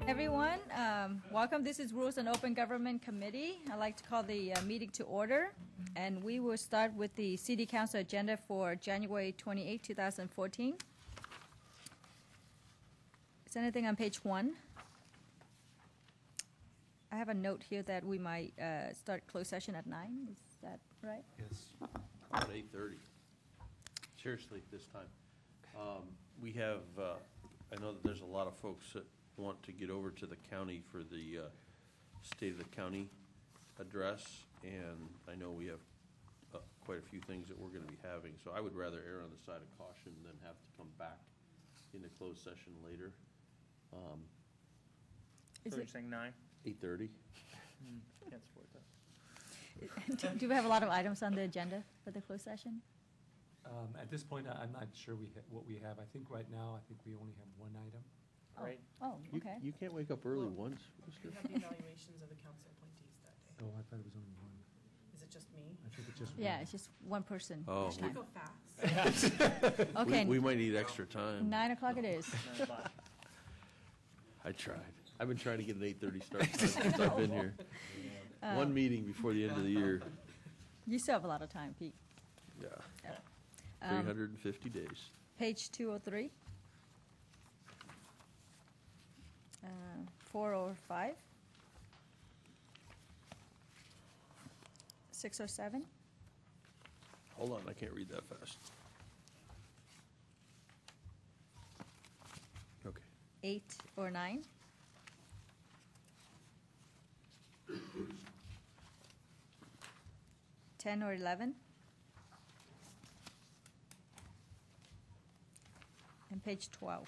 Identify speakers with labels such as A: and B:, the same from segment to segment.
A: Everyone, welcome. This is Rules and Open Government Committee. I'd like to call the meeting to order, and we will start with the City Council agenda for January 28, 2014. Is anything on page 1? I have a note here that we might start closed session at 9. Is that right?
B: Yes, at 8:30. Seriously, this time. We have, I know that there's a lot of folks that want to get over to the county for the State of the County address, and I know we have quite a few things that we're going to be having, so I would rather err on the side of caution than have to come back into closed session later.
C: So you're saying 9?
B: 8:30.
C: Can't support that.
A: Do we have a lot of items on the agenda for the closed session?
D: At this point, I'm not sure what we have. I think right now, I think we only have one item.
C: Right.
A: Oh, okay.
B: You can't wake up early once.
E: We have the evaluations of the council appointees that day.
D: Oh, I thought it was only one.
E: Is it just me?
D: I think it's just one.
A: Yeah, it's just one person.
B: Oh,
E: Should I go fast?
A: Okay.
B: we might need extra time.
A: 9 o'clock it is.
C: 9 o'clock.
B: I tried. I've been trying to get an 8:30 start time since I've been here. One meeting before the end of the year.
A: You still have a lot of time, Pete.
B: Yeah.
A: Yeah.
B: 350 days.
A: Page 203. 405. 607.
B: Hold on, I can't read that fast. Okay.
A: 8 or 9. 10 or 11. And page 12.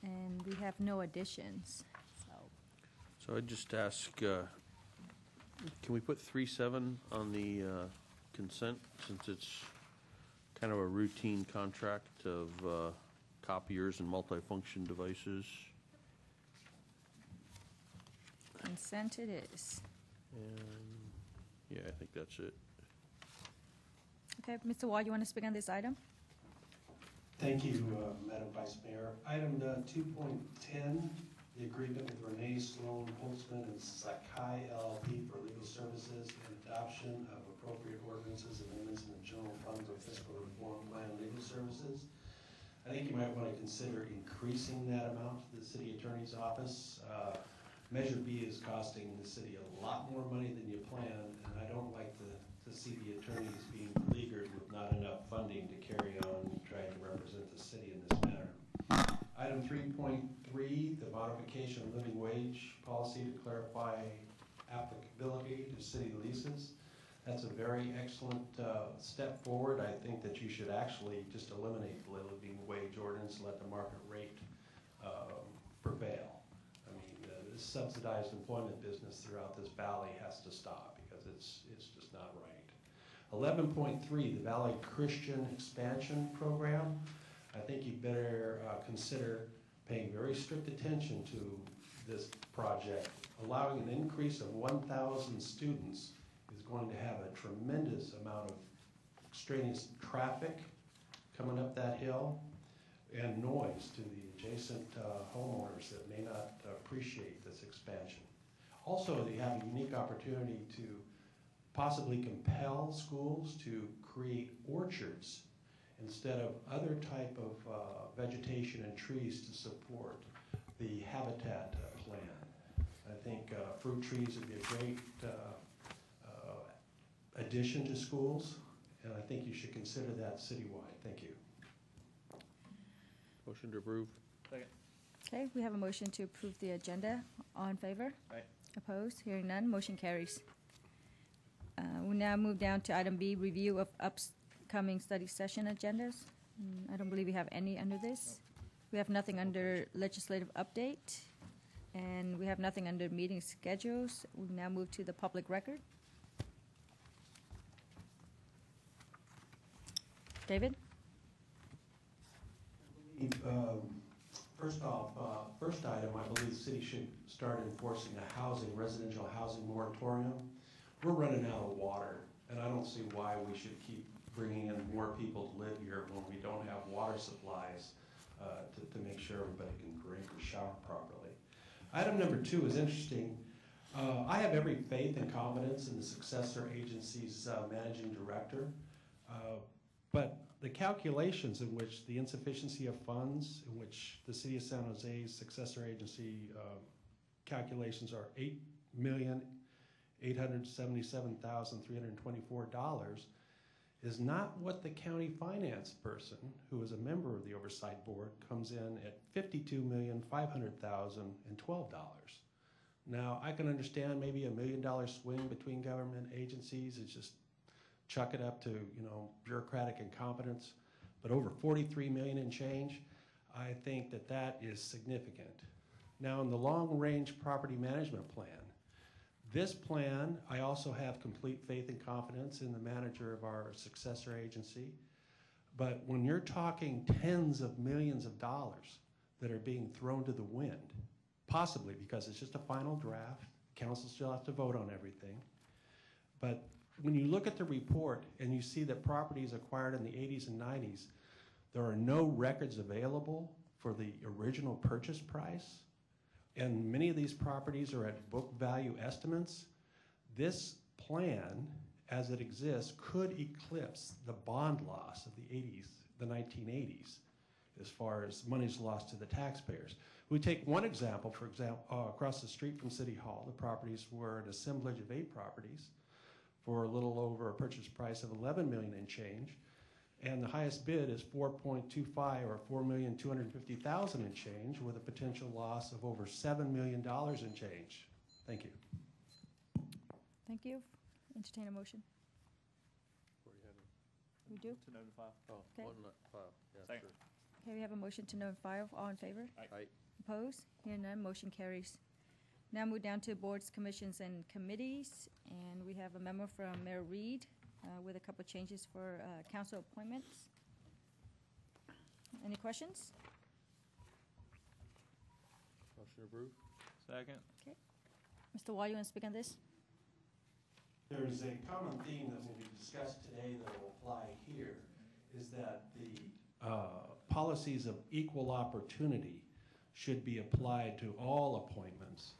A: And we have no additions.
B: So I'd just ask, can we put 3.7 on the consent, since it's kind of a routine contract of copiers and multifunction devices?
A: Consent it is.
B: And yeah, I think that's it.
A: Okay, Mr. Wall, you want to speak on this item?
F: Thank you, Madam Vice Mayor. Item 2.10, the agreement with Renee Sloan Holtzman and Sakai LLP for legal services and adoption of appropriate ordinances and amendments in the general fund for fiscal reform plan and legal services. I think you might want to consider increasing that amount to the city attorney's office. Measure B is costing the city a lot more money than you planned, and I don't like to see the attorneys being beleaguered with not enough funding to carry on trying to represent the city in this manner. Item 3.3, the modification of living wage policy to clarify applicability to city leases. That's a very excellent step forward. I think that you should actually just eliminate the living wage ordinance and let the market rate prevail. I mean, this subsidized employment business throughout this valley has to stop because it's just not right. 11.3, the Valley Christian Expansion Program. I think you better consider paying very strict attention to this project. Allowing an increase of 1,000 students is going to have a tremendous amount of extraneous traffic coming up that hill and noise to the adjacent homeowners that may not appreciate this expansion. Also, you have a unique opportunity to possibly compel schools to create orchards instead of other type of vegetation and trees to support the habitat plan. I think fruit trees would be a great addition to schools, and I think you should consider that citywide. Thank you.
B: Motion to approve.
C: Second.
A: Okay, we have a motion to approve the agenda. All in favor?
C: Aye.
A: Opposed? Hearing none, motion carries. We now move down to item B, review of upcoming study session agendas. I don't believe we have any under this. We have nothing under legislative update, and we have nothing under meeting schedules. We now move to the public record. David?
F: First off, first item, I believe the city should start enforcing a residential housing moratorium. We're running out of water, and I don't see why we should keep bringing in more people to live here when we don't have water supplies to make sure everybody can drink or shower properly. Item number 2 is interesting. I have every faith and confidence in the successor agency's managing director, but the calculations in which the insufficiency of funds, in which the City of San Jose's successor agency calculations are $8,877,324, is not what the county finance person, who is a member of the oversight board, comes in at $52,500,012. Now, I can understand maybe $1 million swing between government agencies is just chuck it up to, bureaucratic incompetence, but over 43 million and change, I think that is significant. Now, in the long-range property management plan, this plan, I also have complete faith and confidence in the manager of our successor agency, but when you're talking tens of millions of dollars that are being thrown to the wind, possibly because it's just a final draft, council still has to vote on everything, but when you look at the report and you see that properties acquired in the 80s and 90s, there are no records available for the original purchase price, and many of these properties are at book value estimates. This plan, as it exists, could eclipse the bond loss of the 80s, the 1980s, as far as money's lost to the taxpayers. We take one example, for example, across the street from City Hall, the properties were an assemblage of 8 properties for a little over a purchase price of $11 million and change, and the highest bid is 4.25 or $4,250,000 and change, with a potential loss of over $7 million and change. Thank you.
A: Thank you. Entertain a motion.
B: Where you headed?
A: We do?
C: To notify.
B: Oh,
A: Okay.
B: one not file, yeah,
C: Second.
B: sure.
A: Okay, we have a motion to notify. All in favor?
B: Aye.
A: Opposed? Hearing none, motion carries. Now move down to boards, commissions, and committees, and we have a memo from Mayor Reed with a couple of changes for council appointments. Any questions?
B: Motion approved?
C: Second.
A: Mr. Wall, you want to speak on this?
F: There's a common theme that will be discussed today that will apply here, is that the policies of equal opportunity should be applied to all appointments.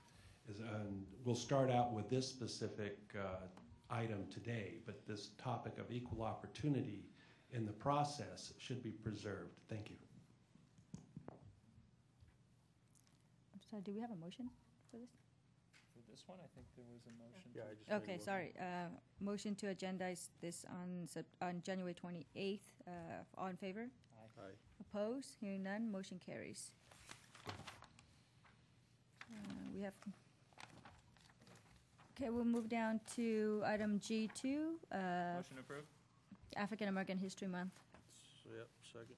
F: And we'll start out with this specific item today, but this topic of equal opportunity in the process should be preserved. Thank you.
A: I'm sorry, do we have a motion for this?
C: For this one, I think there was a motion.
B: Yeah, I just.
A: Okay, sorry. Motion to agendize this on January 28th. All in favor?
B: Aye.
A: Opposed? Hearing none, motion carries. We have, okay, we'll move down to item G2,
C: Motion approved?
A: African American History Month.
B: Yep, second.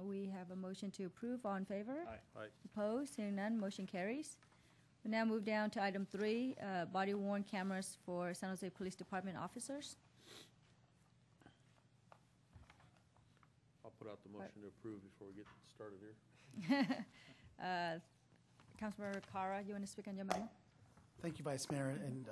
A: We have a motion to approve. All in favor?
C: Aye.
B: Aye.
A: Opposed? Hearing none, motion carries. We now move down to item 3, body-worn cameras for San Jose Police Department officers.
B: I'll put out the motion to approve before we get started here.
A: Councilmember Carra, you want to speak on your memo?
G: Thank you, Vice Mayor, and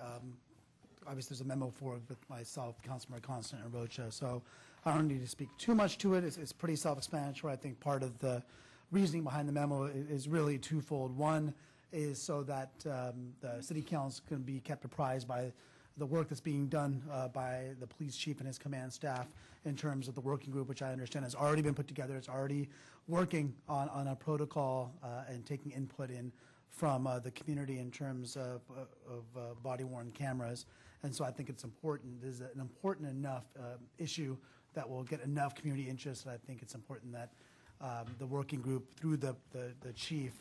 G: obviously there's a memo forward with myself, Councilmember Constant, and Rocha, so I don't need to speak too much to it. It's pretty self-explanatory. I think part of the reasoning behind the memo is really twofold. One is so that the City Council can be kept apprised by the work that's being done by the police chief and his command staff in terms of the working group, which I understand has already been put together. It's already working on a protocol and taking input in from the community in terms of body-worn cameras. And so I think it's important. This is an important enough issue that will get enough community interest, and I think it's important that the working group, through the chief,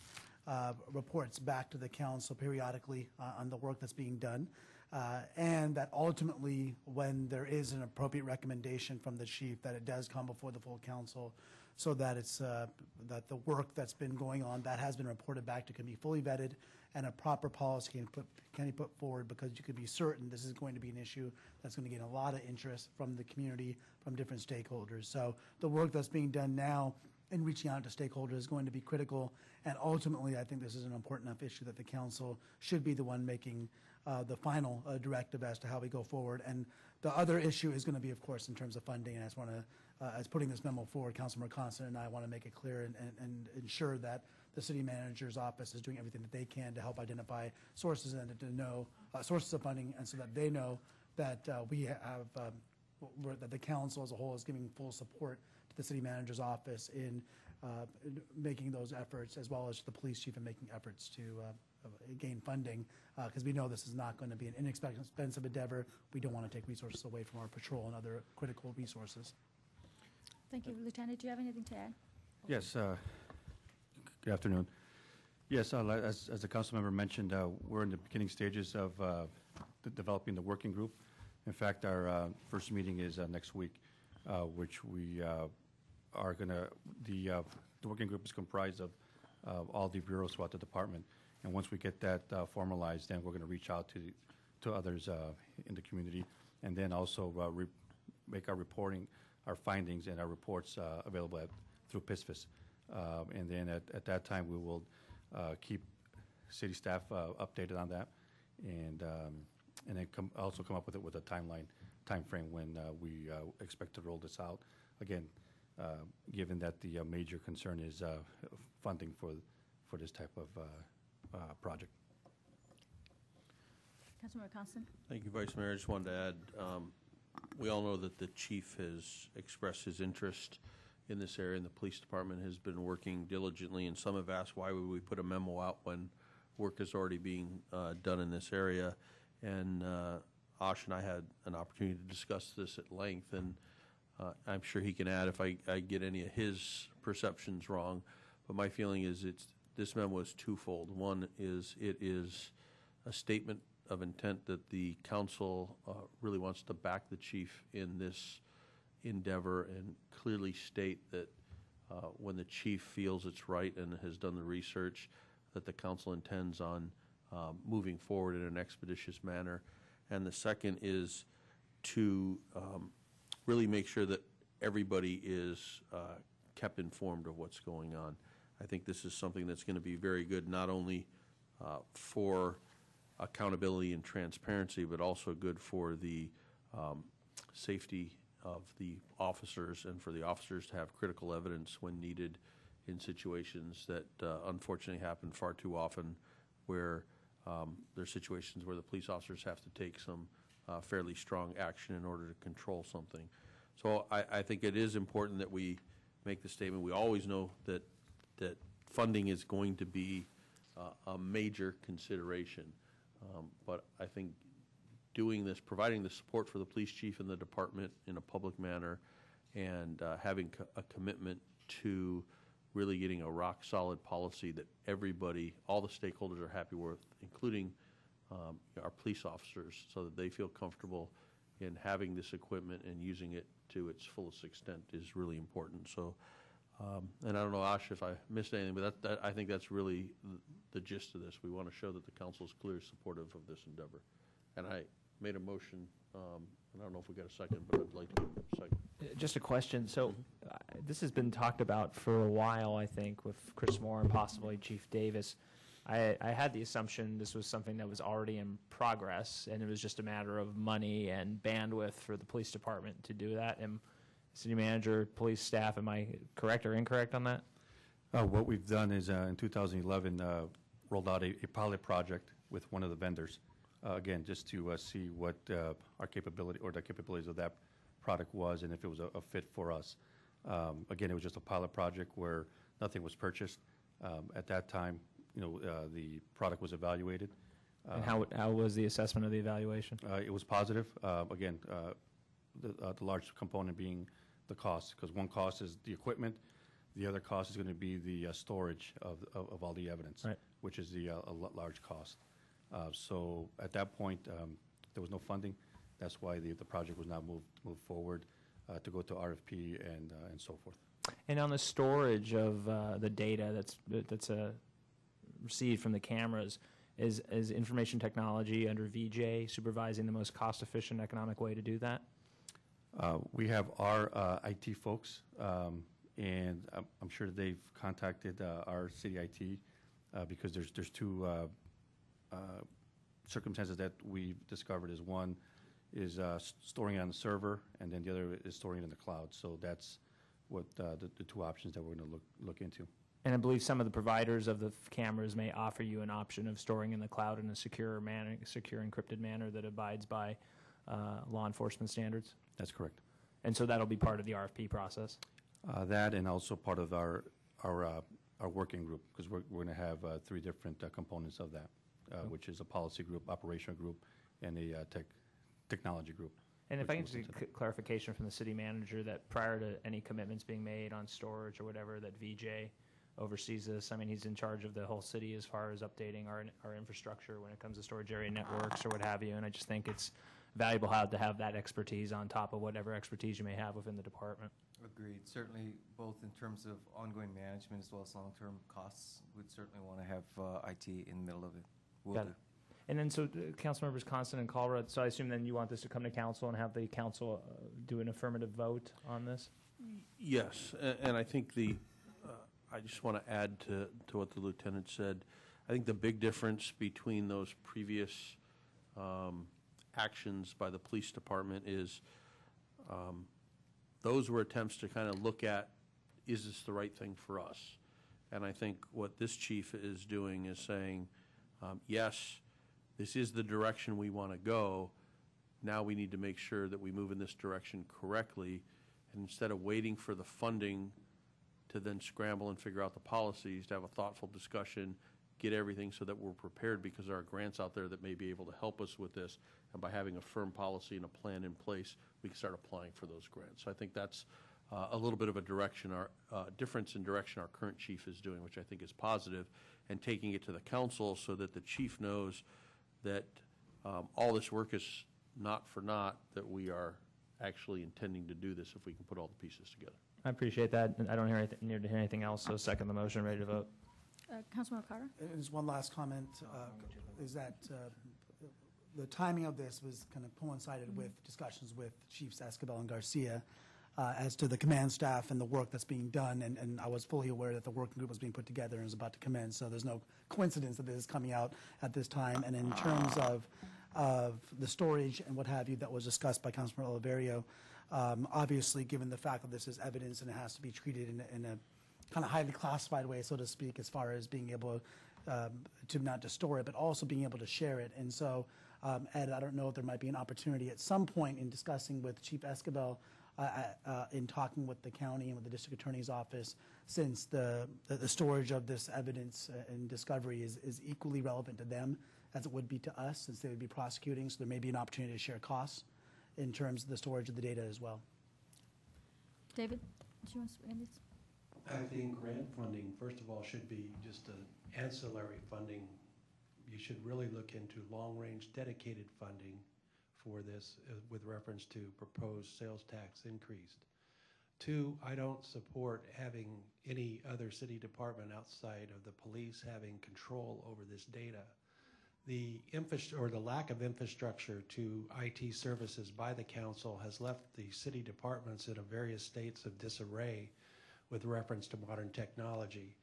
G: reports back to the council periodically on the work that's being done. And that ultimately, when there is an appropriate recommendation from the chief, that it does come before the full council, so that it's that the work that's been going on that has been reported back to can be fully vetted, and a proper policy can be put forward, because you could be certain this is going to be an issue that's going to gain a lot of interest from the community, from different stakeholders. So the work that's being done now in reaching out to stakeholders is going to be critical, and ultimately I think this is an important enough issue that the council should be the one making the final directive as to how we go forward. And the other issue is going to be, of course, in terms of funding, and I just want to as putting this memo forward, Councilmember Constant and I want to make it clear and ensure that the city manager's office is doing everything that they can to help identify sources and to know sources of funding, and so that they know that we have that the council as a whole is giving full support to the city manager's office in making those efforts, as well as the police chief in making efforts to gain funding, because we know this is not going to be an inexpensive endeavor. We don't want to take resources away from our patrol and other critical resources.
A: Thank you. Lieutenant, do you have anything to add?
H: Yes, good afternoon. Yes, as the council member mentioned, we're in the beginning stages of developing the working group. In fact, our first meeting is next week, which we are going to, the working group is comprised of all the bureaus throughout the department. And once we get that formalized, then we're going to reach out to others in the community, and then also make our reporting, our findings and our reports available through PISFIS. And then at that time, we will keep city staff updated on that, and then also come up with a time frame when we expect to roll this out. Again, given that the major concern is funding for this type of project.
A: Councilmember Constant?
B: Thank you, Vice Mayor. I just wanted to add, we all know that the chief has expressed his interest in this area, and the police department has been working diligently, and some have asked why would we put a memo out when work is already being done in this area. And Ash and I had an opportunity to discuss this at length, and I'm sure he can add if I get any of his perceptions wrong. But my feeling is this memo is twofold. One is it is a statement of intent that the council really wants to back the chief in this endeavor, and clearly state that when the chief feels it's right and has done the research, that the council intends on moving forward in an expeditious manner. And the second is to really make sure that everybody is kept informed of what's going on. I think this is something that's going to be very good, not only for accountability and transparency, but also good for the safety of the officers, and for the officers to have critical evidence when needed in situations that unfortunately happen far too often, where there's situations where the police officers have to take some fairly strong action in order to control something. So I think it is important that we make the statement. We always know that funding is going to be a major consideration, but I think doing this, providing the support for the police chief and the department in a public manner, and having a commitment to really getting a rock-solid policy that everybody, all the stakeholders are happy with, including our police officers, so that they feel comfortable in having this equipment and using it to its fullest extent, is really important. So, and I don't know, Ash, if I missed anything, but that I think that's really the gist of this. We want to show that the council is clearly supportive of this endeavor. And I made a motion, and I don't know if we got a second, but I'd like to give a second.
C: Just a question. So this has been talked about for a while, I think, with Chris Moore and possibly Chief Davis. I had the assumption this was something that was already in progress, and it was just a matter of money and bandwidth for the police department to do that. And city manager, police staff, am I correct or incorrect on that?
H: What we've done is in 2011 rolled out a pilot project with one of the vendors, again, just to see what our capability or the capabilities of that product was, and if it was a fit for us. Again, it was just a pilot project where nothing was purchased. At that time, the product was evaluated.
C: And how was the assessment of the evaluation?
H: It was positive. Again, the large component being the cost, because one cost is the equipment, the other cost is going to be the storage of all the evidence,
C: right,
H: which is the large cost. So at that point, there was no funding. That's why the project was not moved forward to go to RFP and so forth.
C: And on the storage of the data that's received from the cameras, is information technology under VJ supervising the most cost-efficient economic way to do that?
H: We have our IT folks, and I'm sure they've contacted our city IT because there's two circumstances that we've discovered. Is one storing it on the server, and then the other is storing it in the cloud. So that's what the two options that we're going to look into.
C: And I believe some of the providers of the cameras may offer you an option of storing in the cloud in a secure manner, secure encrypted manner that abides by law enforcement standards.
H: That's correct.
C: And so that'll be part of the RFP process.
H: That and also part of our working group, because we're going to have three different components of that, which is a policy group, operational group, and a technology group.
C: And if I can
H: which
C: just
H: goes
C: get clarification from the city manager that prior to any commitments being made on storage or whatever, that VJ oversees this. I mean, he's in charge of the whole city as far as updating our infrastructure when it comes to storage area networks or what have you. And I just think it's valuable to have that expertise on top of whatever expertise you may have within the department.
I: Agreed. Certainly, both in terms of ongoing management as well as long-term costs, we'd certainly want to have IT in the middle of it. Will
C: Got
I: do.
C: it. And then, so council members Constant and Colruyt, so I assume then you want this to come to council and have the council do an affirmative vote on this?
B: Yes, and I think I just want to add to what the lieutenant said. I think the big difference between those previous actions by the police department is those were attempts to kind of look at, is this the right thing for us? And I think what this chief is doing is saying, yes, this is the direction we want to go. Now we need to make sure that we move in this direction correctly. And instead of waiting for the funding to then scramble and figure out the policies, to have a thoughtful discussion, get everything so that we're prepared, because there are grants out there that may be able to help us with this. And by having a firm policy and a plan in place, we can start applying for those grants. So I think that's a little bit of a difference in direction our current chief is doing, which I think is positive, and taking it to the council so that the chief knows that all this work is not for naught, that we are actually intending to do this if we can put all the pieces together.
C: I appreciate that. I don't need to hear anything else, so second the motion, ready to vote.
A: Councilman O'Carter?
G: There's one last comment, is that the timing of this was kind of coincided with discussions with Chiefs Escobar and Garcia as to the command staff and the work that's being done, and I was fully aware that the working group was being put together and was about to commence, so there's no coincidence that this is coming out at this time. And in terms of the storage and what have you that was discussed by Councilman Oliverio, obviously, given the fact that this is evidence and it has to be treated in a kind of highly classified way, so to speak, as far as being able to not just store it, but also being able to share it. And so, Ed, I don't know if there might be an opportunity at some point in discussing with Chief Escobar, in talking with the county and with the district attorney's office, since the storage of this evidence and discovery is equally relevant to them as it would be to us, since they would be prosecuting. So there may be an opportunity to share costs in terms of the storage of the data as well.
A: David, do you want to speak on this?
F: I think grant funding, first of all, should be just an ancillary funding. You should really look into long-range dedicated funding for this with reference to proposed sales tax increased. Two, I don't support having any other city department outside of the police having control over this data. The lack of infrastructure to IT services by the council has left the city departments in various states of disarray with reference to modern technology.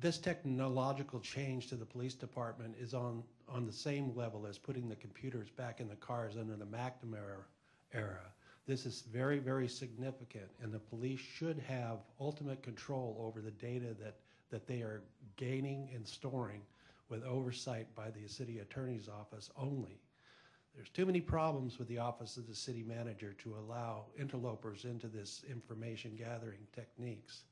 F: This technological change to the police department is on the same level as putting the computers back in the cars under the McNamara era. This is very, very significant, and the police should have ultimate control over the data that they are gaining and storing with oversight by the city attorney's office only. There's too many problems with the office of the city manager to allow interlopers into this information gathering techniques.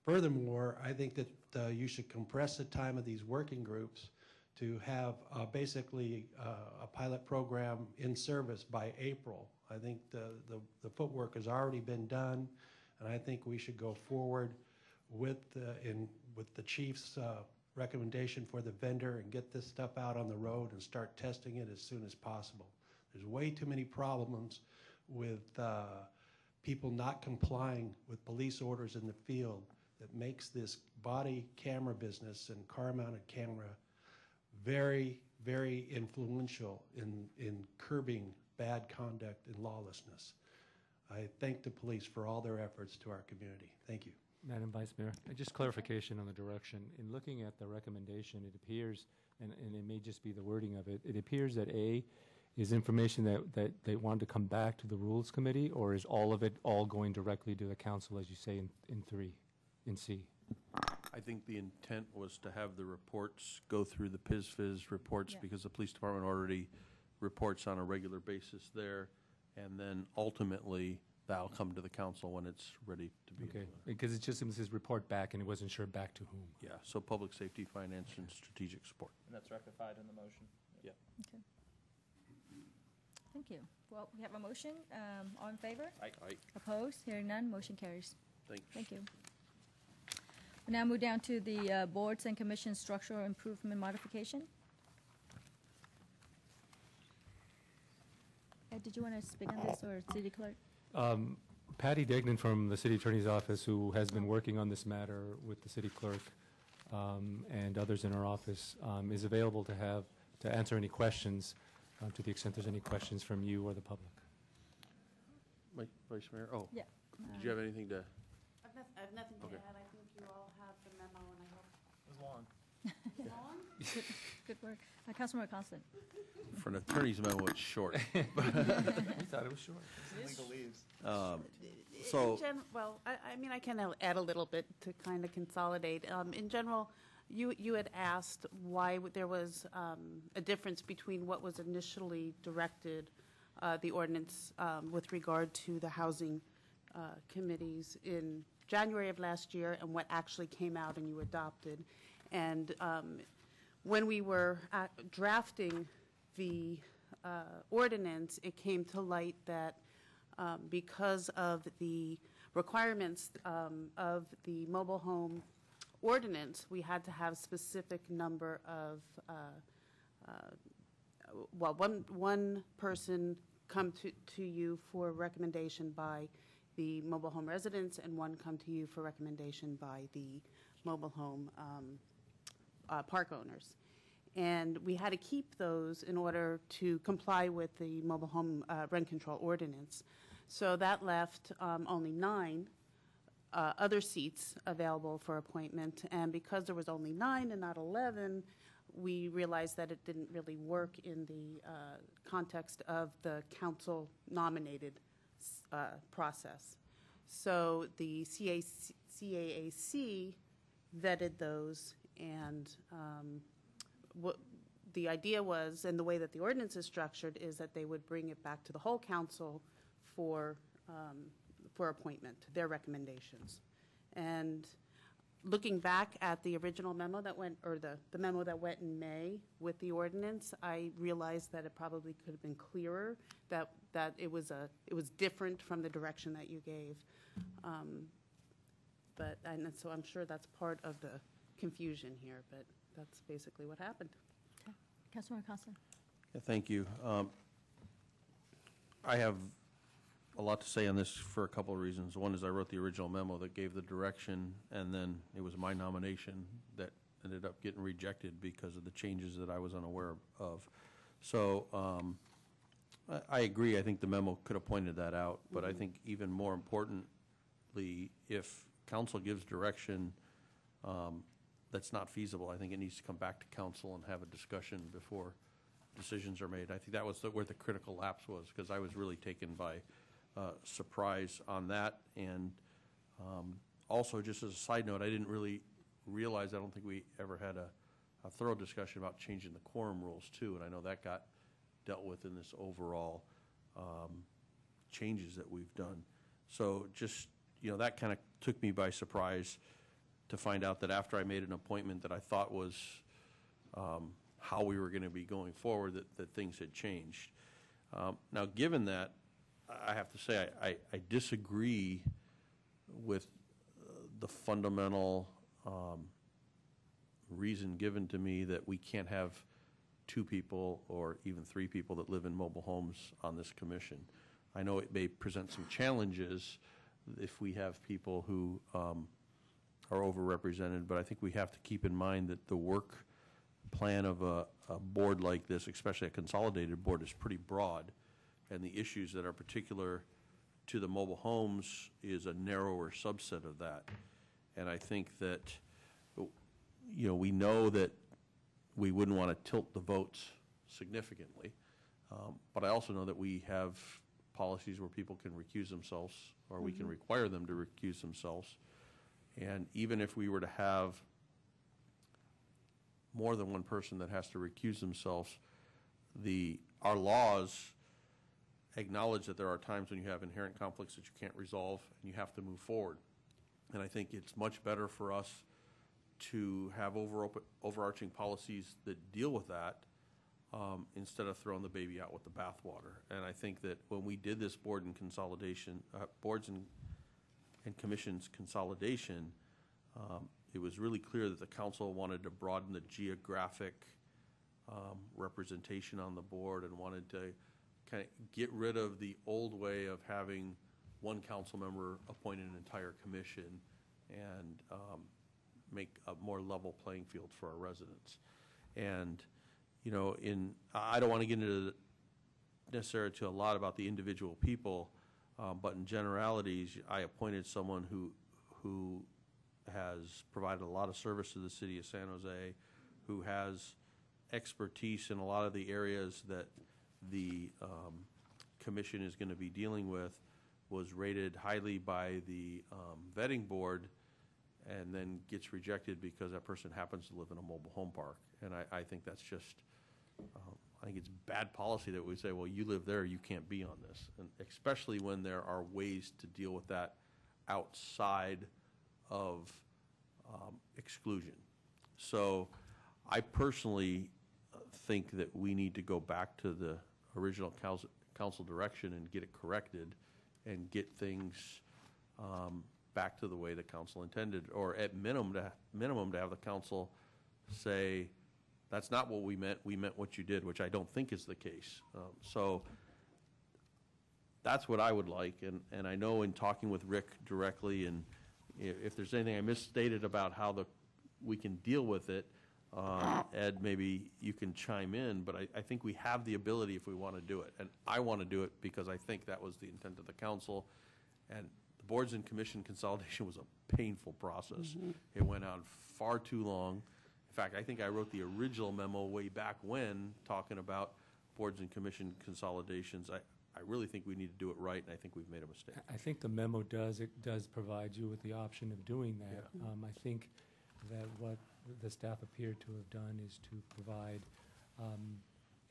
F: Furthermore, I think that you should compress the time of these working groups to have basically a pilot program in service by April. I think the footwork has already been done, and I think we should go forward with the chief's recommendation for the vendor and get this stuff out on the road and start testing it as soon as possible. There's way too many problems with people not complying with police orders in the field that makes this body camera business and car-mounted camera very, very influential in curbing bad conduct and lawlessness. I thank the police for all their efforts to our community. Thank you.
D: Madam Vice Mayor, just clarification on the direction. In looking at the recommendation, it appears, and it may just be the wording of it, it appears that A, is information that they wanted to come back to the Rules Committee, or is all of it all going directly to the council, as you say in C?
B: I think the intent was to have the reports go through the PIS-FIS reports
A: Yeah.
B: because the police department already reports on a regular basis there. And then ultimately, that'll come to the council when it's ready to be.
D: Okay,
B: implemented.
D: because it just says report back, and it wasn't sure back to whom.
B: Yeah, so public safety, finance, and strategic support.
C: And that's rectified in the motion.
A: Okay. Thank you. Well, we have a motion. All in favor?
B: Aye.
A: Opposed? Hearing none, motion carries.
B: Thanks.
A: Thank you. We now move down to the boards and commissions structural improvement modification. Ed, did you want to speak on this, or city clerk?
D: Patty Degnan from the city attorney's office, who has been working on this matter with the city clerk and others in our office, is available to answer any questions, to the extent there's any questions from you or the public.
B: Vice Mayor, oh,
A: Yeah.
B: did you have anything to?
E: I have nothing to
B: Okay.
E: add. I think you all have the memo, and I hope.
C: It was long.
E: Long?
A: Good work. Councilmember Constant.
B: For an attorney's memo, it's short.
D: We thought it was short.
B: So-
E: Well, I mean, I can add a little bit to kind of consolidate. In general, you had asked why there was a difference between what was initially directed, the ordinance with regard to the housing committees in January of last year, and what actually came out and you adopted. And when we were drafting the ordinance, it came to light that because of the requirements of the mobile home ordinance, we had to have specific number of, one person come to you for recommendation by the mobile home residents, and one come to you for recommendation by the mobile home park owners. And we had to keep those in order to comply with the mobile home rent control ordinance. So that left only 9 other seats available for appointment. And because there was only 9 and not 11, we realized that it didn't really work in the context of the council-nominated process. So the CAAC vetted those, and what the idea was, and the way that the ordinance is structured, is that they would bring it back to the whole council for appointment, their recommendations. And looking back at the original memo that went, or the memo that went in May with the ordinance, I realized that it probably could have been clearer, that it was different from the direction that you gave. And so I'm sure that's part of the confusion here, but that's basically what happened.
A: Okay. Councilmember Constant.
B: Yeah, thank you. I have a lot to say on this for a couple of reasons. One is I wrote the original memo that gave the direction, and then it was my nomination that ended up getting rejected because of the changes that I was unaware of. So I agree. I think the memo could have pointed that out, but I think even more importantly, if council gives direction that's not feasible, I think it needs to come back to council and have a discussion before decisions are made. I think that was where the critical lapse was, because I was really taken by surprise on that. And also, just as a side note, I didn't really realize, I don't think we ever had a thorough discussion about changing the quorum rules too, and I know that got dealt with in this overall changes that we've done. So just, that kind of took me by surprise to find out that after I made an appointment that I thought was how we were going to be going forward, that things had changed. Now, given that, I have to say I disagree with the fundamental reason given to me that we can't have 2 people or even 3 people that live in mobile homes on this commission. I know it may present some challenges if we have people who are overrepresented, but I think we have to keep in mind that the work plan of a board like this, especially a consolidated board, is pretty broad, and the issues that are particular to the mobile homes is a narrower subset of that. And I think that, we know that we wouldn't want to tilt the votes significantly. But I also know that we have policies where people can recuse themselves, or we can require them to recuse themselves. And even if we were to have more than one person that has to recuse themselves, our laws acknowledge that there are times when you have inherent conflicts that you can't resolve and you have to move forward. And I think it's much better for us to have overarching policies that deal with that instead of throwing the baby out with the bathwater. And I think that when we did this boards and commissions consolidation, it was really clear that the council wanted to broaden the geographic representation on the board and wanted to kind of get rid of the old way of having one council member appoint an entire commission and make a more level playing field for our residents. And, you know, I don't want to get into necessarily to a lot about the individual people, but in generalities, I appointed someone who has provided a lot of service to the city of San Jose, who has expertise in a lot of the areas that the commission is going to be dealing with, was rated highly by the vetting board, and then gets rejected because that person happens to live in a mobile home park. And I think that's just, I think it's bad policy that we say, well, you live there, you can't be on this. And especially when there are ways to deal with that outside of exclusion. So I personally think that we need to go back to the original council direction and get it corrected and get things back to the way the council intended, or at minimum to have the council say, that's not what we meant what you did, which I don't think is the case. So that's what I would like, and I know in talking with Rick directly, and if there's anything I misstated about how we can deal with it, Ed, maybe you can chime in, but I think we have the ability if we want to do it. And I want to do it because I think that was the intent of the council. And the boards and commission consolidation was a painful process. It went on far too long. In fact, I think I wrote the original memo way back when, talking about boards and commission consolidations. I really think we need to do it right, and I think we've made a mistake.
D: I think the memo does provide you with the option of doing that.
B: Yeah.
D: I think that what the staff appeared to have done is to provide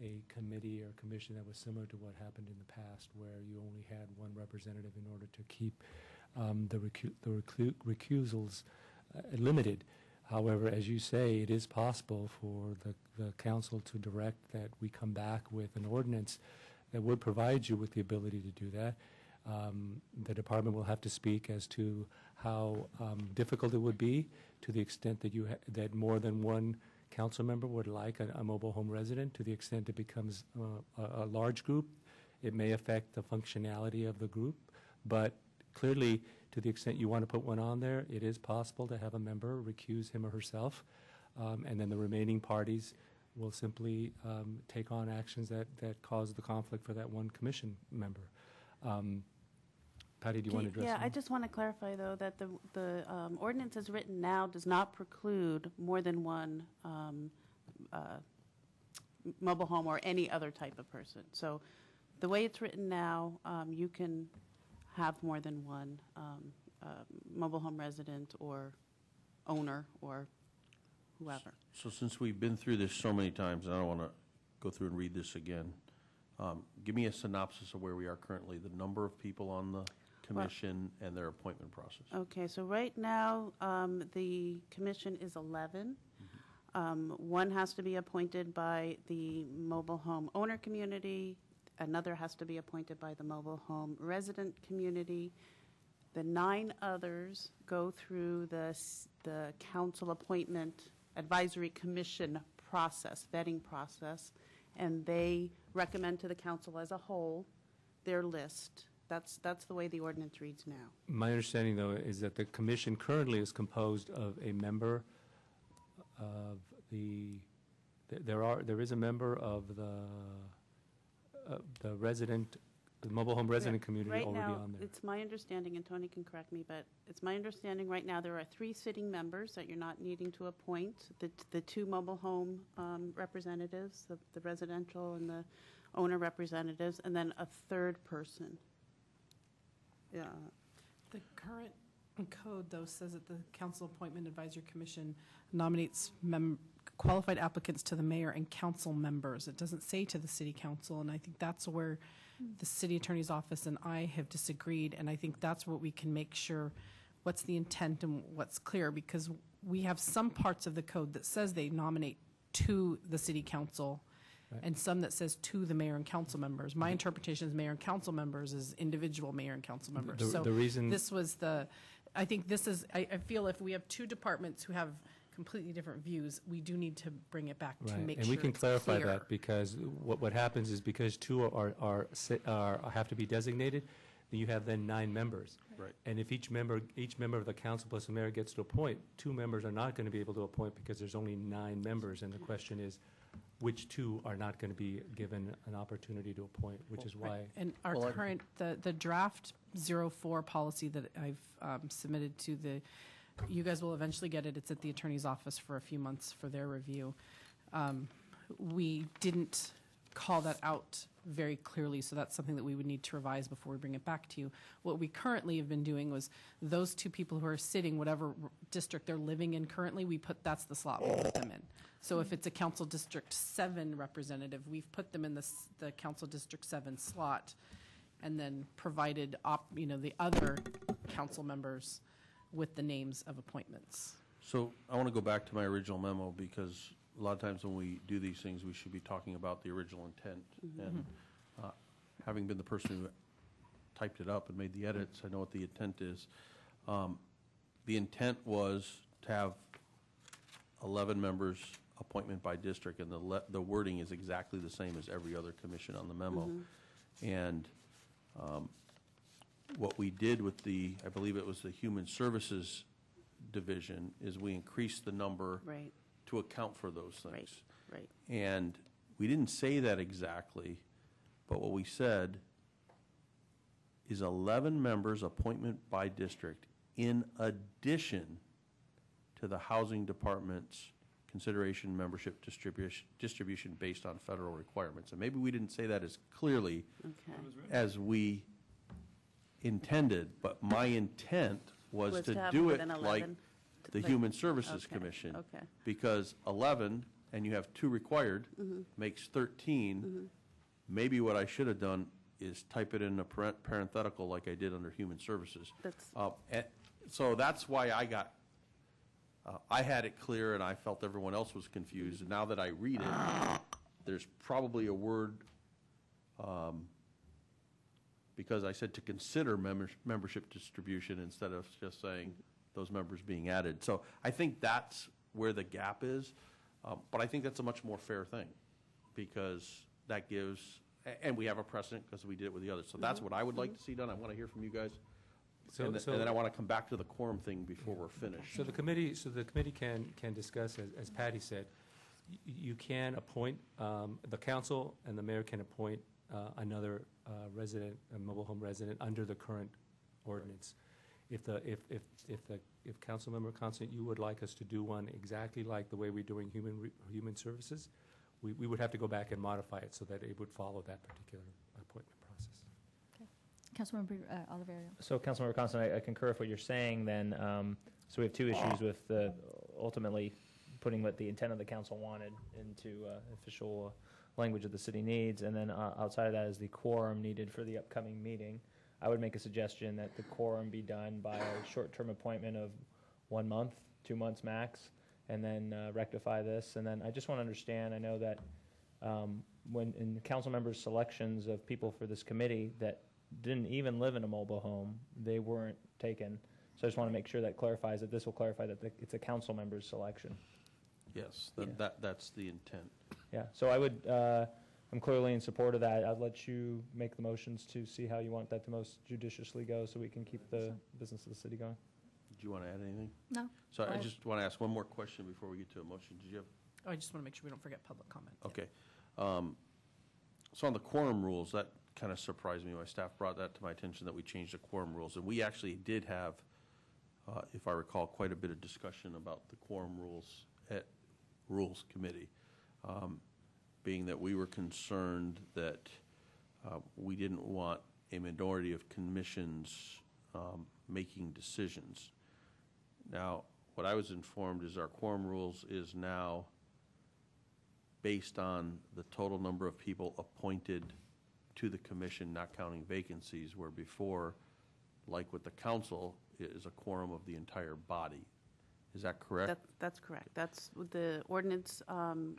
D: a committee or commission that was similar to what happened in the past, where you only had one representative in order to keep the recusals limited. However, as you say, it is possible for the council to direct that we come back with an ordinance that would provide you with the ability to do that. The department will have to speak as to how difficult it would be, to the extent that that more than one council member would like a mobile home resident. To the extent it becomes a large group, it may affect the functionality of the group. But clearly, to the extent you want to put one on there, it is possible to have a member recuse him or herself, and then the remaining parties will simply take on actions that cause the conflict for that one commission member. Patty, do you want to address that?
E: I just want to clarify, though, that the ordinance as written now does not preclude more than one mobile home or any other type of person. So the way it's written now, you can have more than one mobile home resident or owner or whoever.
B: So since we've been through this so many times, and I don't want to go through and read this again, give me a synopsis of where we are currently, the number of people on the commission and their appointment process.
E: Okay, so right now, the commission is 11. One has to be appointed by the mobile home owner community. Another has to be appointed by the mobile home resident community. The 9 others go through the council appointment advisory commission process, vetting process, and they recommend to the council as a whole their list. That's the way the ordinance reads now.
D: My understanding, though, is that the commission currently is composed of a member of there is a member of the resident The mobile home resident community
E: Right
D: already
E: now,
D: on there.
E: it's my understanding, and Tony can correct me, but it's my understanding right now there are 3 sitting members that you're not needing to appoint, the 2 mobile home representatives, the residential and the owner representatives, and then a 3rd person. Yeah.
J: The current code, though, says that the Council Appointment Advisory Commission nominates qualified applicants to the mayor and council members. It doesn't say to the city council, and I think that's where the city attorney's office and I have disagreed, and I think that's what we can make sure what's the intent and what's clear, because we have some parts of the code that says they nominate to the city council, and some that says to the mayor and council members. My interpretation is mayor and council members is individual mayor and council members.
D: The reason
J: This was I think this is, I feel if we have 2 departments who have completely different views, we do need to bring it back to
D: Right,
J: make
D: and
J: sure
D: we can
J: it's
D: clarify
J: clear.
D: that, because what happens is because 2 have to be designated, then you have then 9 members.
B: Right.
D: And if each member of the council plus the mayor gets to appoint, 2 members are not going to be able to appoint because there's only 9 members, and the question is, which 2 are not going to be given an opportunity to appoint, which is why.
J: And our
B: Well,
J: current, the draft 04 policy that I've submitted to you guys will eventually get it. It's at the attorney's office for a few months for their review. We didn't call that out very clearly, so that's something that we would need to revise before we bring it back to you. What we currently have been doing was those 2 people who are sitting, whatever district they're living in currently, that's the slot we put them in. So if it's a Council District 7 representative, we've put them in the Council District 7 slot, and then provided the other council members with the names of appointments.
B: So I want to go back to my original memo, because a lot of times when we do these things, we should be talking about the original intent. And having been the person who typed it up and made the edits, I know what the intent is. The intent was to have 11 members, appointment by district, and the wording is exactly the same as every other commission on the memo. And what we did with I believe it was the Human Services Division, is we increased the number
E: Right,
B: to account for those things.
E: right.
B: And we didn't say that exactly, but what we said is 11 members, appointment by district, in addition to the housing department's consideration membership distribution based on federal requirements. And maybe we didn't say that as clearly
E: Okay.
B: as we intended, but my intent was
E: Was
B: to
E: have
B: do
E: more
B: it
E: than
B: like
E: 11,
B: the
E: like-
B: Human Services
E: okay,
B: Commission.
E: okay.
B: Because 11, and you have 2 required, makes 13. Maybe what I should have done is type it in a parenthetical like I did under Human Services.
E: That's,
B: So that's why I had it clear, and I felt everyone else was confused. And now that I read it, there's probably a word, because I said to consider membership distribution instead of just saying those members being added. So I think that's where the gap is, but I think that's a much more fair thing, because that gives, and we have a precedent because we did it with the others. So that's what I would like to see done. I want to hear from you guys. And then I want to come back to the quorum thing before we're finished.
D: So the committee can discuss, as Patty said, you can appoint, the council and the mayor can appoint another resident, a mobile home resident, under the current ordinance. If Councilmember Constant, you would like us to do one exactly like the way we're doing human services, we would have to go back and modify it so that it would follow that particular appointment process.
A: Councilmember Oliverio.
C: So, Councilmember Constant, I concur with what you're saying then. So we have 2 issues with ultimately putting what the intent of the council wanted into official language that the city needs, and then outside of that is the quorum needed for the upcoming meeting. I would make a suggestion that the quorum be done by a short-term appointment of 1 month, 2 months max, and then rectify this. And then I just want to understand, I know that when in the council members' selections of people for this committee that didn't even live in a mobile home, they weren't taken. So I just want to make sure that clarifies that this will clarify that it's a council member's selection.
B: Yes,
C: Yeah.
B: that's the intent.
C: Yeah, so I would, I'm clearly in support of that. I'd let you make the motions to see how you want that to most judiciously go so we can keep the business of the city going.
B: Do you want to add anything?
A: No.
B: So I
A: Go
B: just want to ask one more question before we get to a motion. Did you have?
J: I just want to make sure we don't forget public comment.
B: Okay. So on the quorum rules, that kind of surprised me. My staff brought that to my attention that we changed the quorum rules. And we actually did have, if I recall, quite a bit of discussion about the quorum rules at Rules Committee, being that we were concerned that we didn't want a minority of commissions making decisions. Now, what I was informed is our quorum rules is now based on the total number of people appointed to the commission, not counting vacancies, where before, like with the council, it is a quorum of the entire body. Is that correct?
E: That's correct. That's, the ordinance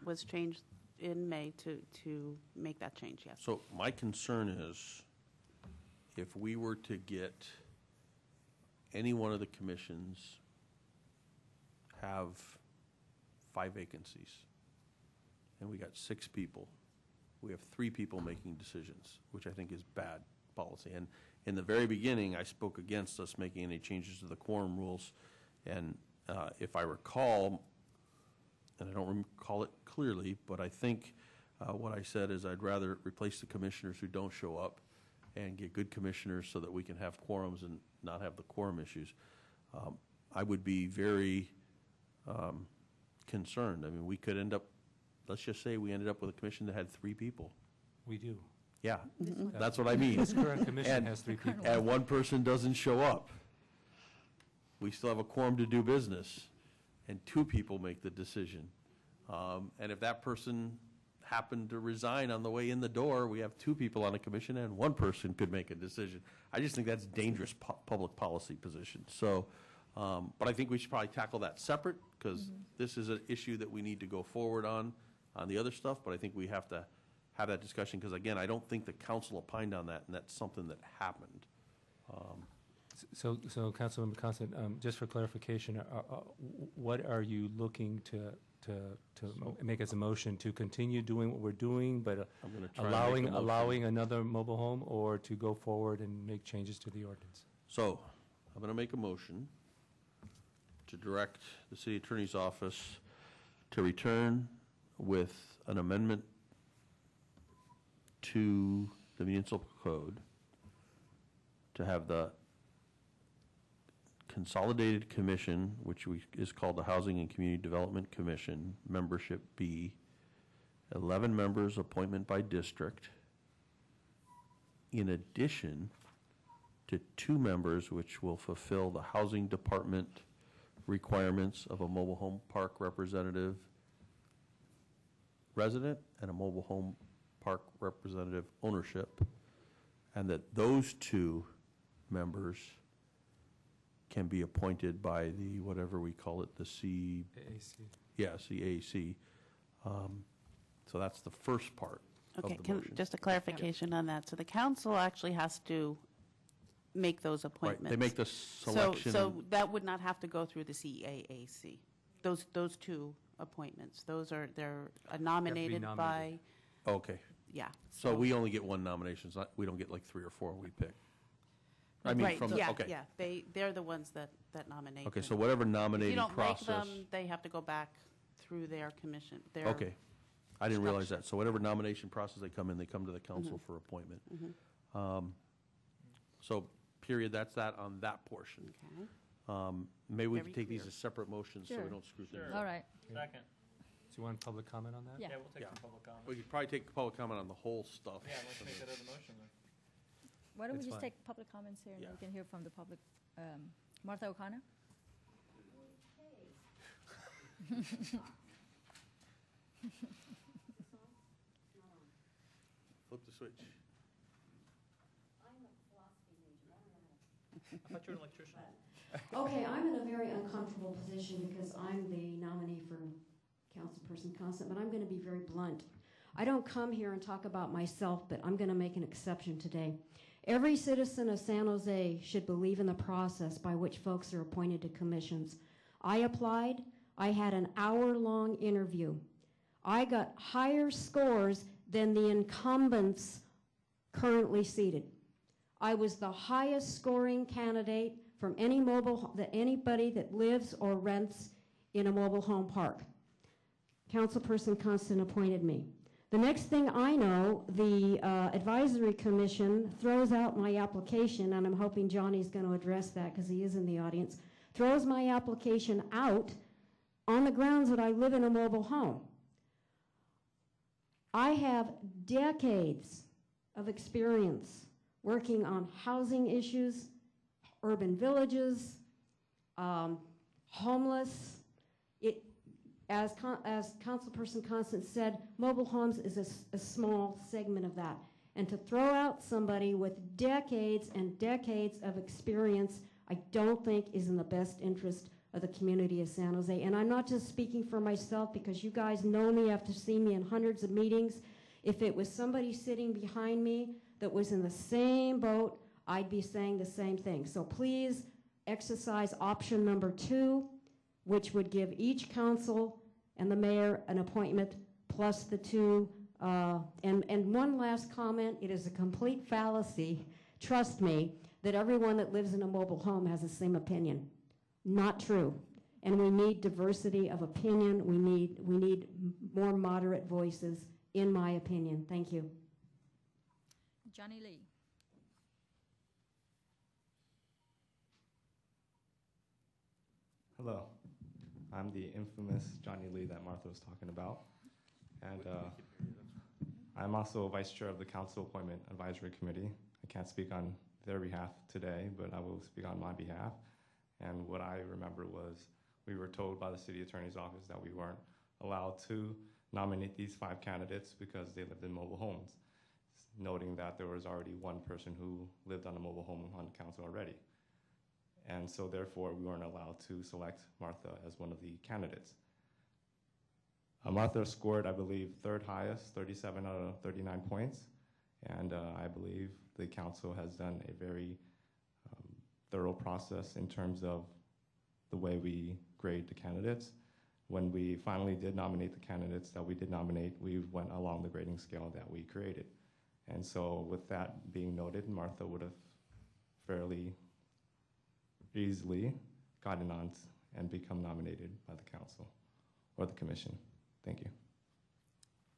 E: was changed in May to make that change, yes.
B: So my concern is if we were to get any one of the commissions have 5 vacancies, and we got 6 people, we have 3 people making decisions, which I think is bad policy. And in the very beginning, I spoke against us making any changes to the quorum rules. And if I recall, and I don't recall it clearly, but I think what I said is I'd rather replace the commissioners who don't show up and get good commissioners so that we can have quorums and not have the quorum issues. I would be very concerned. I mean, we could end up, let's just say we ended up with a commission that had 3 people.
D: We do.
B: Yeah, that's what I mean.
D: This current commission has 3 people.
B: And one person doesn't show up. We still have a quorum to do business, and 2 people make the decision. And if that person happened to resign on the way in the door, we have 2 people on a commission, and 1 person could make a decision. I just think that's dangerous public policy position. So, but I think we should probably tackle that separate, because this is an issue that we need to go forward on the other stuff, but I think we have to have that discussion, because again, I don't think the council opined on that, and that's something that happened.
D: So Councilmember Constant, just for clarification, what are you looking to make as a motion? To continue doing what we're doing, but
B: I'm gonna try and make a motion.
D: allowing another mobile home, or to go forward and make changes to the ordinance?
B: So, I'm going to make a motion to direct the city attorney's office to return with an amendment to the municipal code to have the consolidated commission, which is called the Housing and Community Development Commission, membership be 11 members, appointment by district, in addition to 2 members which will fulfill the housing department requirements of a mobile home park representative resident and a mobile home park representative ownership, and that those 2 members can be appointed by the, whatever we call it, the
D: AAC.
B: Yeah, CAC. So that's the first part of
E: Okay,
B: the motion.
E: just a clarification on that. So the council actually has to make those
B: Right,
E: appointments.
B: they make the selection.
E: So that would not have to go through the CAAC, those 2 appointments. They're nominated by,
D: nominated.
B: Okay,
E: yeah.
B: so we only get 1 nomination, it's not, we don't get like 3 or 4 we pick. I mean,
E: Right,
B: from the,
E: yeah,
B: okay.
E: yeah, they're the ones that nominate.
B: Okay,
E: them.
B: so whatever
E: If you
B: nominating
E: don't like
B: process.
E: them, they have to go back through their commission, their.
B: Okay, I didn't realize
E: structure.
B: that. So whatever nomination process they come to the council for appointment. So, period, that's that on that portion.
E: Okay.
B: Maybe we
E: Very
B: can take these
E: clear.
B: as separate motions so we
A: Sure.
B: don't screw things
A: All
B: up.
A: right.
C: Second.
D: Do you want public comment on that?
A: Yeah.
C: We'll take
B: Yeah.
C: some public comment.
B: We could probably take public comment on the whole stuff.
C: Yeah, let's make that as a motion then.
A: Why don't we
D: It's
A: just
D: fine.
A: take public comments here, and
B: Yeah.
A: we can hear from the public. Martha O'Connor?
B: Flip the switch.
C: I thought you were an electrician.
K: Okay, I'm in a very uncomfortable position because I'm the nominee for Councilperson Constant, but I'm going to be very blunt. I don't come here and talk about myself, but I'm going to make an exception today. Every citizen of San Jose should believe in the process by which folks are appointed to commissions. I applied. I had an hour-long interview. I got higher scores than the incumbents currently seated. I was the highest scoring candidate from anybody that lives or rents in a mobile home park. Councilperson Constant appointed me. The next thing I know, the advisory commission throws out my application, and I'm hoping Johnny's going to address that because he is in the audience, throws my application out on the grounds that I live in a mobile home. I have decades of experience working on housing issues, urban villages, homeless. As Councilperson Constance said, mobile homes is a small segment of that. And to throw out somebody with decades and decades of experience, I don't think is in the best interest of the community of San Jose. And I'm not just speaking for myself, because you guys know me after seeing me in hundreds of meetings. If it was somebody sitting behind me that was in the same boat, I'd be saying the same thing. So please exercise option number 2, which would give each council and the mayor an appointment plus the 2. And one last comment, it is a complete fallacy, trust me, that everyone that lives in a mobile home has the same opinion. Not true. And we need diversity of opinion. We need more moderate voices, in my opinion. Thank you.
A: Johnny Lee.
L: Hello. I'm the infamous Johnny Lee that Martha was talking about. And I'm also vice chair of the Council Appointment Advisory Committee. I can't speak on their behalf today, but I will speak on my behalf. And what I remember was we were told by the city attorney's office that we weren't allowed to nominate these 5 candidates because they lived in mobile homes, noting that there was already one person who lived on a mobile home on the council already. And so therefore we weren't allowed to select Martha as one of the candidates. Martha scored, I believe, 3rd highest, 37 out of 39 points. And I believe the council has done a very thorough process in terms of the way we grade the candidates. When we finally did nominate the candidates that we did nominate, we went along the grading scale that we created. And so with that being noted, Martha would have fairly easily gotten on and become nominated by the council or the commission. Thank you.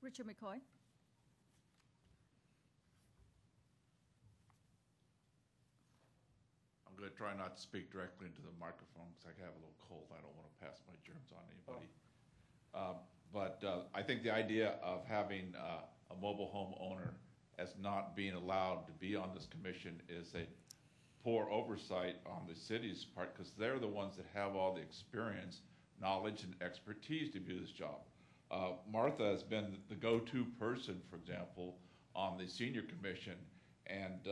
A: Richard McCoy.
M: I'm going to try not to speak directly into the microphone because I have a little cold. I don't want to pass my germs on anybody. But I think the idea of having a mobile home owner as not being allowed to be on this commission is a poor oversight on the city's part, because they're the ones that have all the experience, knowledge, and expertise to do this job. Martha has been the go-to person, for example, on the senior commission, and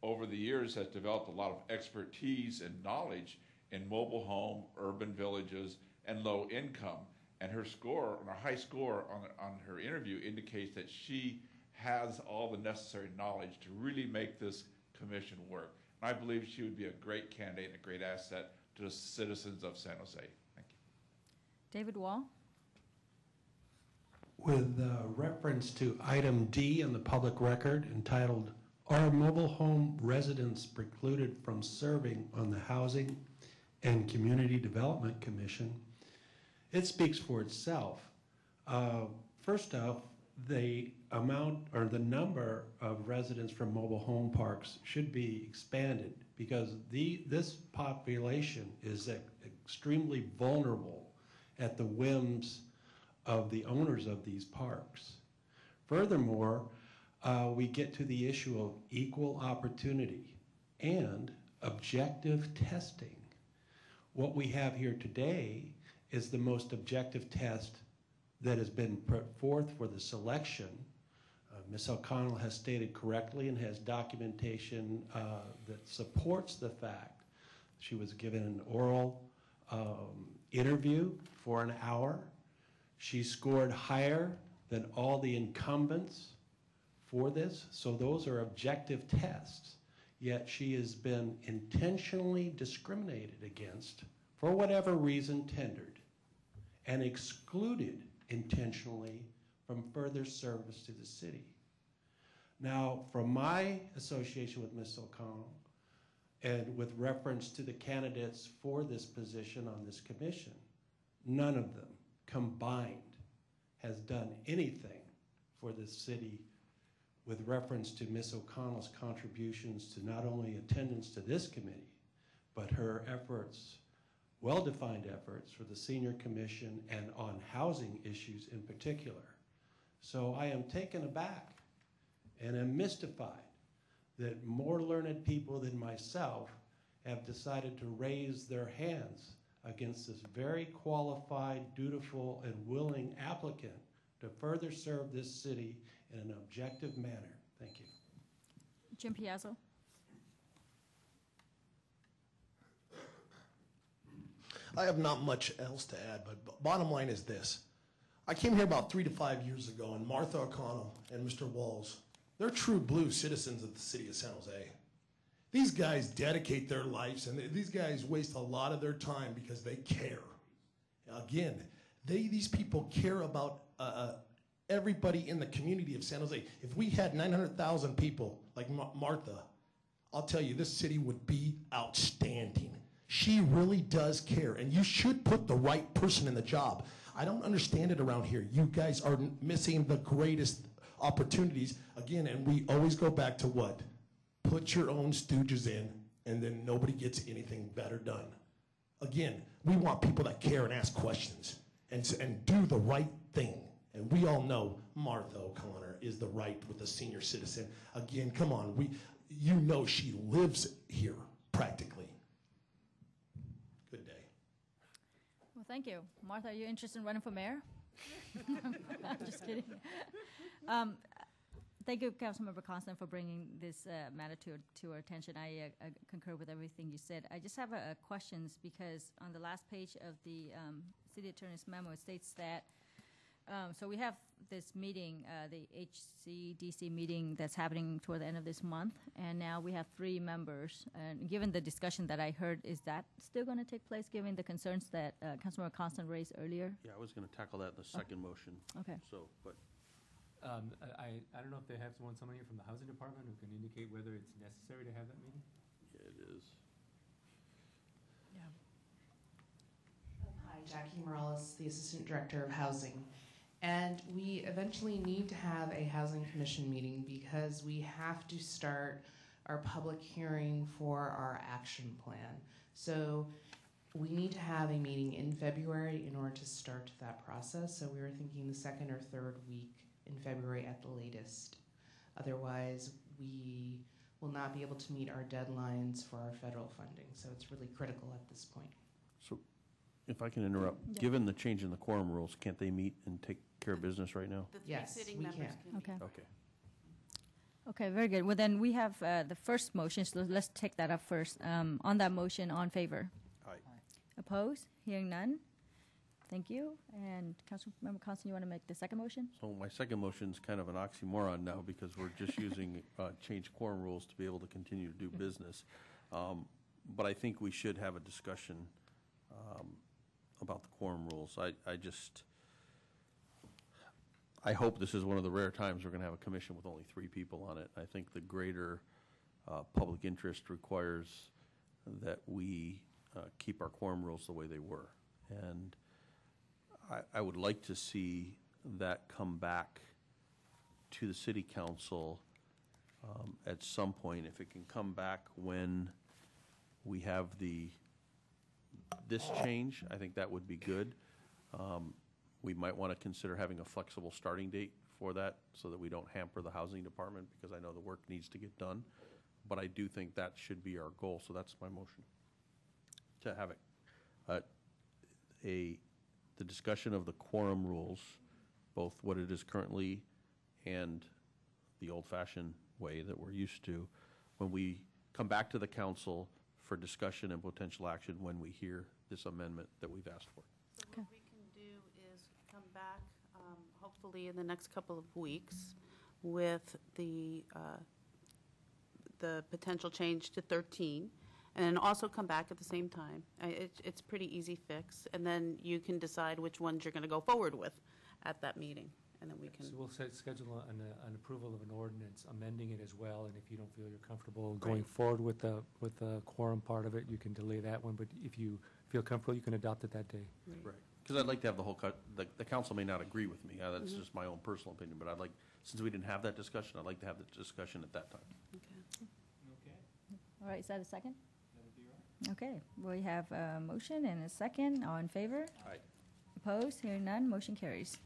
M: over the years has developed a lot of expertise and knowledge in mobile home, urban villages, and low income. And her score, her high score on her interview indicates that she has all the necessary knowledge to really make this commission work. And I believe she would be a great candidate and a great asset to the citizens of San Jose. Thank you.
A: David Wall.
F: With reference to item D in the public record entitled, "Are mobile home residents precluded from serving on the Housing and Community Development Commission?" It speaks for itself. First off, the amount or the number of residents from mobile home parks should be expanded, because this population is extremely vulnerable at the whims of the owners of these parks. Furthermore, we get to the issue of equal opportunity and objective testing. What we have here today is the most objective test that has been put forth for the selection. Ms. O'Connell has stated correctly and has documentation that supports the fact she was given an oral interview for an hour. She scored higher than all the incumbents for this, so those are objective tests. Yet she has been intentionally discriminated against for whatever reason tendered and excluded intentionally from further service to the city. Now, from my association with Ms. O'Connell and with reference to the candidates for this position on this commission, none of them combined has done anything for this city with reference to Ms. O'Connell's contributions to not only attendance to this committee, but her efforts, well-defined efforts for the Senior Commission and on housing issues in particular. So I am taken aback and am mystified that more learned people than myself have decided to raise their hands against this very qualified, dutiful, and willing applicant to further serve this city in an objective manner. Thank you.
A: Jim Piazza.
N: I have not much else to add, but bottom line is this. I came here about 3 to 5 years ago, and Martha O'Connell and Mr. Walls, they're true blue citizens of the city of San Jose. These guys dedicate their lives, and these guys waste a lot of their time because they care. Again, these people care about everybody in the community of San Jose. If we had 900,000 people like Martha, I'll tell you, this city would be outstanding. She really does care, and you should put the right person in the job. I don't understand it around here. You guys are missing the greatest opportunities. Again, and we always go back to what? Put your own stooges in, and then nobody gets anything better done. Again, we want people that care and ask questions and do the right thing. And we all know Martha O'Connor is the right with a senior citizen. Again, come on, you know she lives here practically. Good day.
A: Well, thank you. Martha, are you interested in running for mayor? Just kidding. Thank you, Councilmember Constant, for bringing this matter to our attention. I concur with everything you said. I just have questions because on the last page of the city attorney's memo, it states that so we have this meeting, the HCDC meeting that's happening toward the end of this month, and now we have 3 members. And given the discussion that I heard, is that still going to take place, given the concerns that Councilmember Constant raised earlier?
B: Yeah, I was going to tackle that in the second motion.
A: Okay.
B: So, but
D: I don't know if they have someone here from the housing department who can indicate whether it's necessary to have that meeting?
B: yeah, it is.
J: Yeah.
O: Hi, Jackie Morales, the Assistant Director of Housing. And we eventually need to have a Housing Commission meeting because we have to start our public hearing for our action plan. So we need to have a meeting in February in order to start that process. So we were thinking the 2nd or 3rd week in February at the latest. Otherwise, we will not be able to meet our deadlines for our federal funding. So it's really critical at this point.
B: So, if I can interrupt,
A: Yeah.
B: given the change in the quorum rules, can't they meet and take care of business right now?
E: The 3
O: Yes,
E: sitting
O: we
E: members
O: can.
E: can
A: Okay.
E: meet.
B: Okay.
A: Okay, very good. Well, then we have the first motion, so let's take that up first. On that motion, on favor?
B: Aye.
A: Opposed? Hearing none? Thank you. And Councilmember Constant, you want to make the second motion?
B: So my second motion is kind of an oxymoron now because we're just using changed quorum rules to be able to continue to do business. But I think we should have a discussion about the quorum rules. I hope this is one of the rare times we're going to have a commission with only 3 people on it. I think the greater public interest requires that we keep our quorum rules the way they were. And I would like to see that come back to the city council at some point. If it can come back when we have this change, I think that would be good. We might want to consider having a flexible starting date for that so that we don't hamper the housing department, because I know the work needs to get done. But I do think that should be our goal, so that's my motion, to have it. The discussion of the quorum rules, both what it is currently and the old-fashioned way that we're used to, when we come back to the council for discussion and potential action when we hear this amendment that we've asked for.
E: So what we can do is come back, hopefully in the next couple of weeks, with the potential change to 13, and then also come back at the same time. It's pretty easy fix, and then you can decide which ones you're going to go forward with at that meeting, and then we can.
D: So we'll schedule an approval of an ordinance, amending it as well, and if you don't feel you're comfortable going forward with the quorum part of it, you can delay that one, but if you feel comfortable, you can adopt it that day.
B: Right. Because I'd like to have the whole, the council may not agree with me, that's just my own personal opinion, but I'd like since we didn't have that discussion, I'd like to have the discussion at that time.
A: All right, is that a second? Okay, we have a motion and a second. All in favor?
B: Aye.
A: Opposed? Hearing none, motion carries.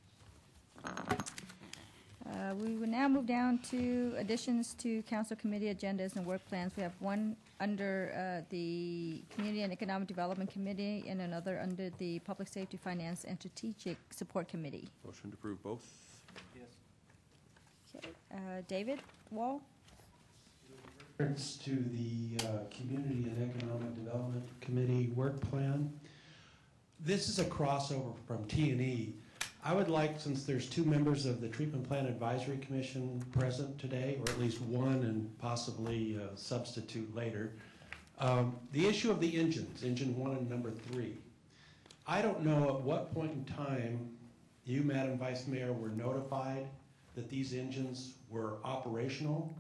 A: We will now move down to additions to council committee agendas and work plans. We have one under the Community and Economic Development Committee and another under the Public Safety, Finance, and Strategic Support Committee.
B: Motion to approve both?
A: Okay, David Wall?
F: Reference to the Community and Economic Development Committee work plan. This is a crossover from T&E. I would like, since there's two members of the Treatment Plan Advisory Commission present today, or at least one and possibly a substitute later, the issue of the engines, engine 1 and number 3. I don't know at what point in time you, Madam Vice Mayor, were notified that these engines were operational,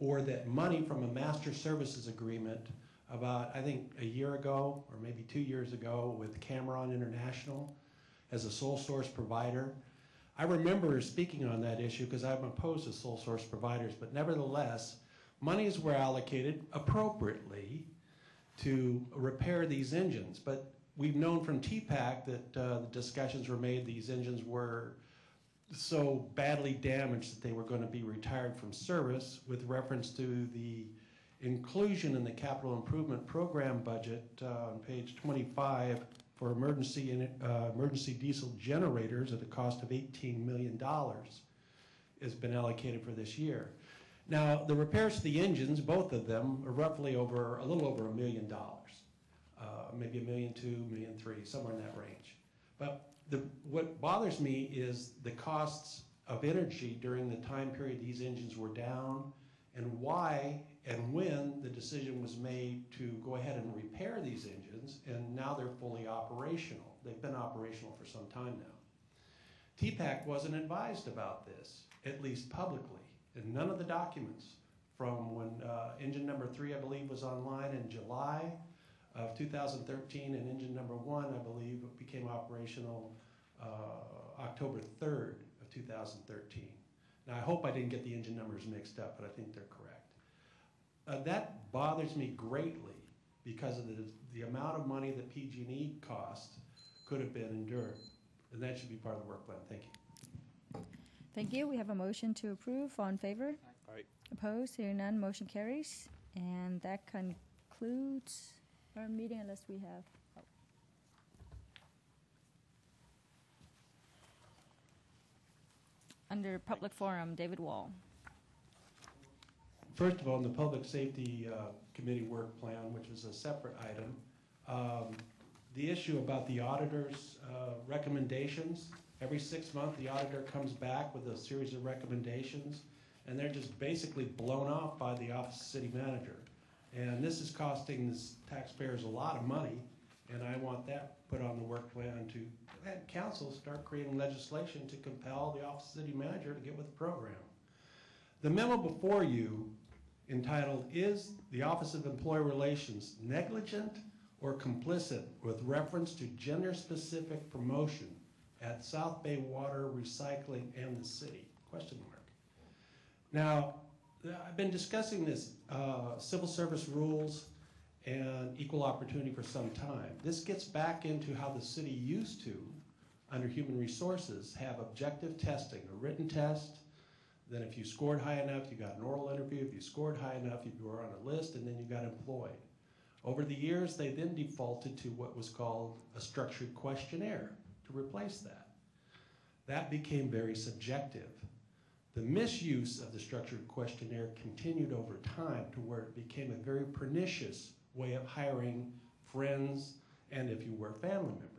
F: or that money from a master services agreement about, I think, a year ago, or maybe 2 years ago, with Cameron International as a sole source provider. I remember speaking on that issue because I'm opposed to sole source providers, but nevertheless, monies were allocated appropriately to repair these engines. But we've known from TPAC that the discussions were made, these engines were so badly damaged that they were going to be retired from service, with reference to the inclusion in the capital improvement program budget on page 25 for emergency diesel generators at a cost of $18 million has been allocated for this year. Now, the repairs to the engines, both of them, are roughly over, a little over $1 million, maybe $1.2 million, $1.3 million, somewhere in that range. But what bothers me is the costs of energy during the time period these engines were down, and why and when the decision was made to go ahead and repair these engines, and now they're fully operational. They've been operational for some time now. TPAC wasn't advised about this, at least publicly, and none of the documents from when engine number 3, I believe, was online in July of 2013, and engine number 1, I believe, became operational October 3rd of 2013. Now, I hope I didn't get the engine numbers mixed up, but I think they're correct. That bothers me greatly because of the amount of money that PG&E cost could have been endured, and that should be part of the work plan. Thank you.
A: Thank you. We have a motion to approve. All in favor?
B: Aye.
A: Opposed? Hearing none, motion carries. And that concludes our meeting unless we have. Under public forum, David Wall.
F: First of all, in the Public Safety Committee work plan, which is a separate item, the issue about the auditor's recommendations, every 6 months the auditor comes back with a series of recommendations, and they're just basically blown off by the Office of City Manager. And this is costing the taxpayers a lot of money, and I want that put on the work plan to have council start creating legislation to compel the Office of City Manager to get with the program. The memo before you, entitled, "Is the Office of Employee Relations negligent or complicit with reference to gender-specific promotion at South Bay Water Recycling and the city?" Question mark. Now, I've been discussing this civil service rules and equal opportunity for some time. This gets back into how the city used to, under human resources, have objective testing, a written test. Then if you scored high enough, you got an oral interview. If you scored high enough, you were on a list, and then you got employed. Over the years, they then defaulted to what was called a structured questionnaire to replace that. That became very subjective. The misuse of the structured questionnaire continued over time to where it became a very pernicious way of hiring friends and, if you were, family members.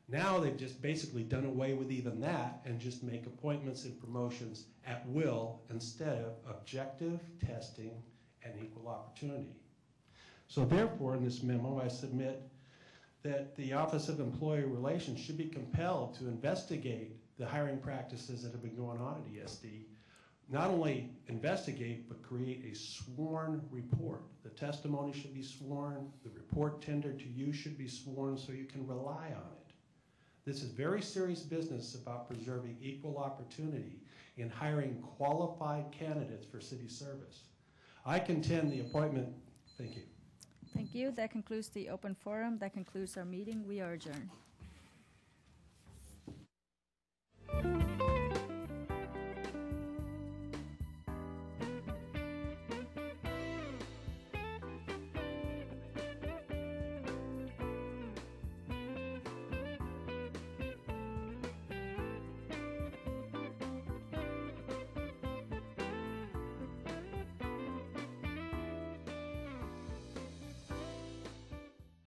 F: Now they've just basically done away with even that and just make appointments and promotions at will instead of objective testing and equal opportunity. So therefore, in this memo, I submit that the Office of Employee Relations should be compelled to investigate the hiring practices that have been going on at ESD. Not only investigate, but create a sworn report. The testimony should be sworn, the report tendered to you should be sworn so you can rely on it. This is very serious business about preserving equal opportunity. in hiring qualified candidates for city service. I contend the appointment, thank you.
A: Thank you. That concludes the open forum. That concludes our meeting. We are adjourned.